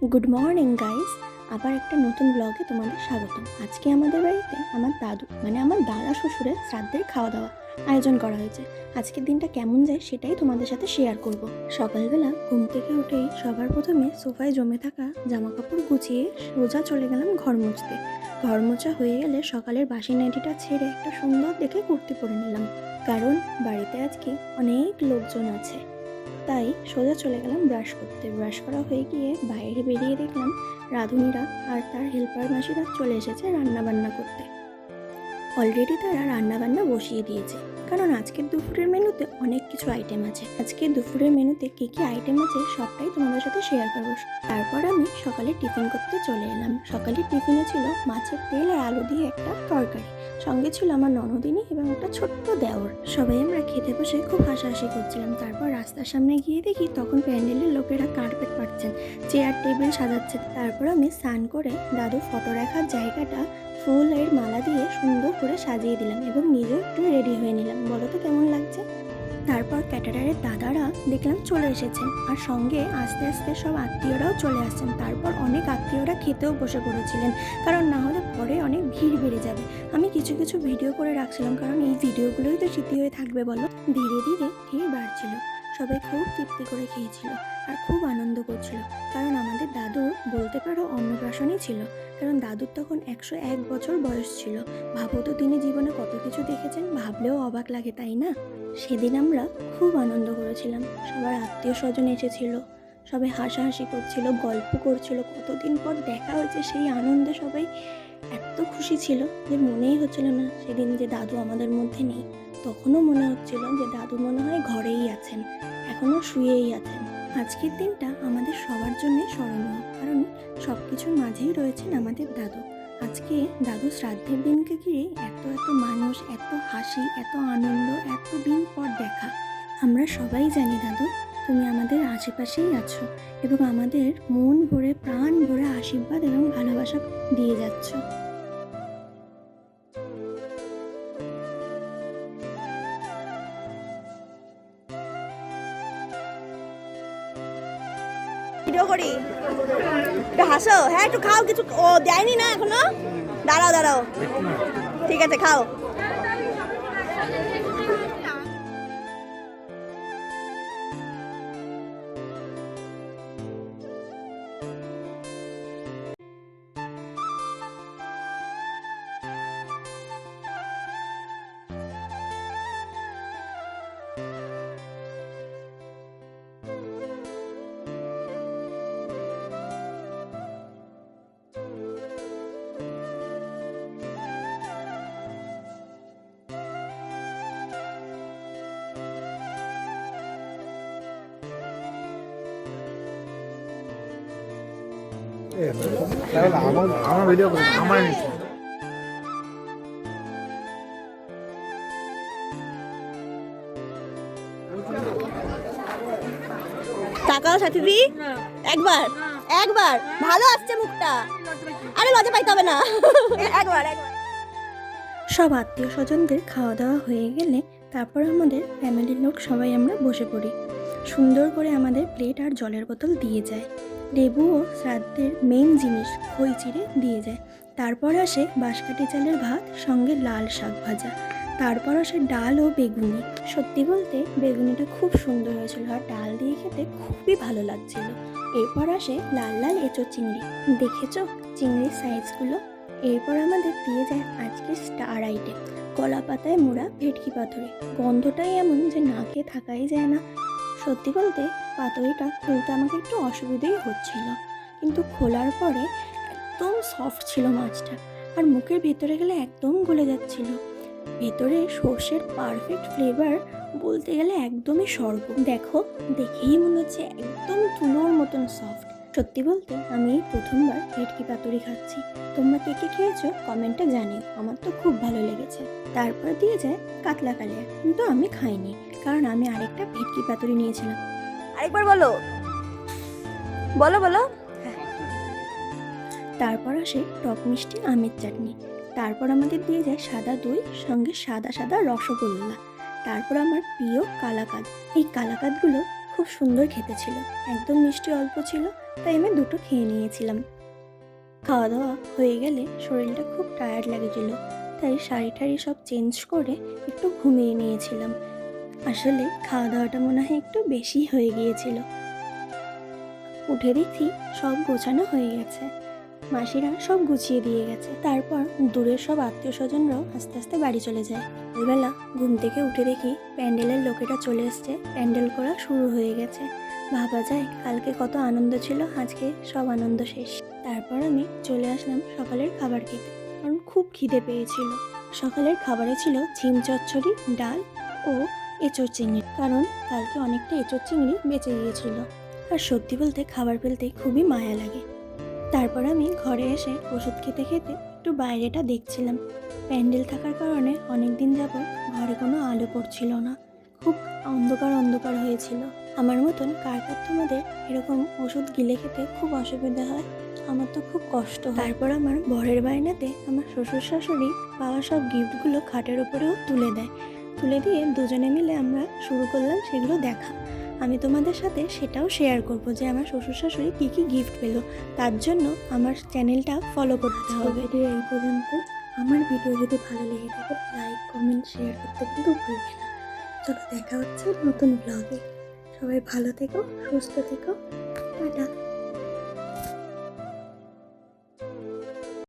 Good morning guys, আবার একটা নতুন ব্লগে তোমাদের স্বাগতম। আজকে আমাদের বাড়িতে আমার দাদু মানে আমার দাদা শ্বশুরের শ্রাদ্ধের খাওয়া দাওয়া আয়োজন করা হয়েছে। আজকের দিনটা কেমন যায় সেটাই তোমাদের সাথে শেয়ার করব। সকালবেলা ঘুম থেকে উঠেই সবার প্রথমে সোফায় জমে থাকা জামা কাপড় গুছিয়ে সোজা চলে গেলাম ঘর মুছতে। ঘর মোছা হয়ে গেলে সকালের বাসি নাইটিটা ছেড়ে একটা সুন্দর দেখে কুর্তি পরে নিলাম, কারণ বাড়িতে আজকে অনেক লোকজন আছে। তাই সোজা চলে গেলাম ব্রাশ করতে। ব্রাশ করা হয়ে গিয়ে বাইরে বেরিয়ে দেখলাম রাঁধুনিরা আর তার হেল্পার মাসিরা চলে এসেছে রান্না বান্না করতে। অলরেডি তারা রান্নাবান্না বসিয়ে দিয়েছে, কারণ আজকের দুপুরের মেনুতে অনেক কিছু আইটেম আছে। আজকের দুপুরের মেনুতে কী কী আইটেম আছে সবটাই তোমাদের সাথে শেয়ার করবো। তারপর আমি সকালে টিফিন করতে চলে এলাম। সকালের টিফিনে ছিল মাছের তেল আর আলু দিয়ে একটা তরকারি, সঙ্গে ছিল আমার ননদিনী এবং একটা ছোট্ট দেওর। সবাই আমরা খেতে বসে খুব হাসাহাসি করছিলাম। তারপর রাস্তার সামনে গিয়ে দেখি তখন প্যান্ডেলের লোকেরা কার্পেট পাচ্ছেন, চেয়ার টেবিল সাজাচ্ছে। তারপর আমি স্নান করে দাদু ফটো রাখার জায়গাটা ফুলের মালা দিয়ে সুন্দর করে সাজিয়ে দিলাম এবং নিজেও একটু রেডি হয়ে নিলাম। বলো তো কেমন লাগছে? তারপর ক্যাটারারের দাদারা দেখলাম চলে এসেছেন, আর সঙ্গে আস্তে আস্তে সব আত্মীয়রাও চলে আসছেন। তারপর অনেক আত্মীয়রা খেতেও বসে পড়েছিলেন, কারণ না হলে পরে অনেক ভিড় বেড়ে যাবে। আমি কিছু কিছু ভিডিও করে রাখছিলাম, কারণ এই ভিডিওগুলোই তো স্মৃতি হয়ে থাকবে বলো। ধীরে ধীরে ভিড় বাড়ছিল, সবাই খুব তৃপ্তি করে খেয়েছিল আর খুব আনন্দ করছিল, কারণ আমাদের দাদুর বলতে পারো অন্নপ্রাশনই ছিল। কারণ দাদুর তখন 101 বছর বয়স ছিল। ভাবো তো তিনি জীবনে কত কিছু দেখেছেন, ভাবলেও অবাক লাগে, তাই না? সেদিন আমরা খুব আনন্দ করেছিলাম। সবার আত্মীয় স্বজন এসেছিল, সবাই হাসাহাসি করছিল, গল্প করছিল। কতদিন পর দেখা হয়েছে, সেই আনন্দে সবাই এত খুশি ছিল যে মনেই হচ্ছিল না সেদিন যে দাদু আমাদের মধ্যে নেই। তখনও মনে হচ্ছিল যে দাদু মনে হয় ঘরেই আছেন, এখনও শুয়েই আছেন। আজকের দিনটা আমাদের সবার জন্যই স্মরণীয়, কারণ সব কিছুর মাঝেই রয়েছেন আমাদের দাদু। আজকে দাদু শ্রাদ্ধের দিনকে ঘিরে এত এত মানুষ, এত হাসি, এত আনন্দ, এত দিন পর দেখা। আমরা সবাই জানি দাদু তুমি আমাদের আশেপাশেই আছো এবং আমাদের মন ভরে প্রাণ ভরে আশীর্বাদ এবং ভালোবাসা দিয়ে যাচ্ছ। ভিডিও করি, একটু হাসো। হ্যাঁ একটু খাও, কিছু ও দেয়নি না এখনো। দাঁড়াও দাঁড়াও, ঠিক আছে খাও। আমার ভিডিও করে আমার তাকাও সাথীদি, একবার একবার ভালো আসছে মুখটা। আরে লজ্জা পাইতে হবে না, একবার একবার। সব আত্মীয় স্বজনদের খাওয়া দাওয়া হয়ে গেলে তারপর আমাদের ফ্যামিলির লোক সবাই আমরা বসে পড়ি। সুন্দর করে আমাদের প্লেট আর জলের বোতল দিয়ে যায়। লেবুও শ্রাদ্ধের মেইন জিনিস, খই চিড়ে দিয়ে যায়। তারপর আসে বাঁশকাঠি চালের ভাত, সঙ্গে লাল শাক ভাজা। তারপর আসে ডাল ও বেগুনি। সত্যি বলতে বেগুনিটা খুব সুন্দর হয়েছিল আর ডাল দিয়ে খেতে খুবই ভালো লাগছিল। এরপর আসে লাল লাল এঁচোড় চিংড়ি, দেখেছো চিংড়ির সাইজগুলো। এরপর আমাদের দিয়ে যায় আজকে স্টার আইটেম, কলা পাতায় মোড়া ভেটকি পাতুরি। গন্ধটাই এমন যে না খেয়ে থাকাই যায় না। সত্যি বলতে পাতুরিটা খুলতে আমাকে একটু অসুবিধেই হচ্ছিল, কিন্তু খোলার পরে একদম সফট ছিল মাছটা, আর মুখের ভেতরে গেলে একদম গলে যাচ্ছিল। ভেতরে সর্ষের পারফেক্ট ফ্লেভার, বলতে গেলে একদমই স্বর্গ। দেখো, দেখেই মনে হচ্ছে একদম তুলোর মতন সফট। সত্যি বলতে আমি এই প্রথমবার ভেটকি পাতুরি খাচ্ছি। তোমরা কে কে খেয়েছো কমেন্টে জানিও, আমার তো খুব ভালো লেগেছে। তারপর দিয়ে যায় কাতলা কালিয়া, কিন্তু আমি খাইনি, কারণ আমি আরেকটা ভেটকি পাতুরি নিয়েছিলাম। আরেকবার বলো বলো বলো। তারপর আসে টক মিষ্টি আমের চাটনি। তারপর আমাদের দিয়ে যায় সাদা দই, সঙ্গে সাদা সাদা রসগোল্লা। তারপর আমার প্রিয় কালাকাঁদ। এই কালাকাঁদগুলো খুব সুন্দর খেতে ছিল, একদম মিষ্টি অল্প ছিল, তাই আমি দুটো খেয়ে নিয়েছিলাম। খাওয়া দাওয়া হয়ে গেলে শরীরটা খুব টায়ার্ড লাগছিল, তাই শাড়ি টাড়ি সব চেঞ্জ করে একটু ঘুমিয়ে নিয়েছিলাম। আসলে খাওয়া দাওয়াটা মনে হয় একটু বেশি হয়ে গিয়েছিল। উঠে দেখি সব গোছানো হয়ে গেছে, মাসিরা সব গুছিয়ে দিয়ে গেছে। তারপর দূরের সব আত্মীয় স্বজনরাও আস্তে আস্তে বাড়ি চলে যায়। সকালবেলা ঘুম থেকে উঠে দেখি প্যান্ডেলের লোকেরা চলে এসছে, প্যান্ডেল করা শুরু হয়ে গেছে। ভাবা যায় কালকে কত আনন্দ ছিল, আজকে সব আনন্দ শেষ। তারপর আমি চলে আসলাম সকালের খাবার খেতে, কারণ খুব খিদে পেয়েছিল। সকালের খাবারে ছিল ঝিম চচ্চড়ি, ডাল ও এঁচোড় চিংড়ি, কারণ কালকে অনেকটা এঁচোড় চিংড়ি বেঁচে গিয়েছিল। আর সত্যি বলতে খাবার ফেলতে খুবই মায়া লাগে। তারপর আমি ঘরে এসে ওষুধ খেতে খেতে একটু বাইরেটা দেখছিলাম। প্যান্ডেল থাকার কারণে অনেক দিন যাবৎ ঘরে কোনো আলো পড়ছিল না, খুব অন্ধকার অন্ধকার হয়েছিল। আমার মতন কার কার তোমাদের এরকম ওষুধ গিলে খেতে খুব অসুবিধা হয়? আমার তো খুব কষ্ট হয়। তারপর আমার বরের বায়নাতে আমার শ্বশুর শাশুড়ি পাওয়া সব গিফটগুলো খাটের উপরেও তুলে দেয়, তুলে দিয়ে দুজনে মিলে আমরা শুরু করলাম সেগুলো দেখা। আমি তোমাদের সাথে সেটাও শেয়ার করব যে আমার শ্বশুর শাশুড়ি কী কী গিফট পেলো। তার জন্য আমার চ্যানেলটা ফলো করতে হবে। ভিডিও এই পর্যন্ত। আমার ভিডিও যদি ভালো লেগে থাকে লাইক কমেন্ট শেয়ার করতে কিন্তু ভুলবে না। চলো দেখা হচ্ছে নতুন ব্লগে। সবাই ভালো থেকো, সুস্থ থেকো, টাটা।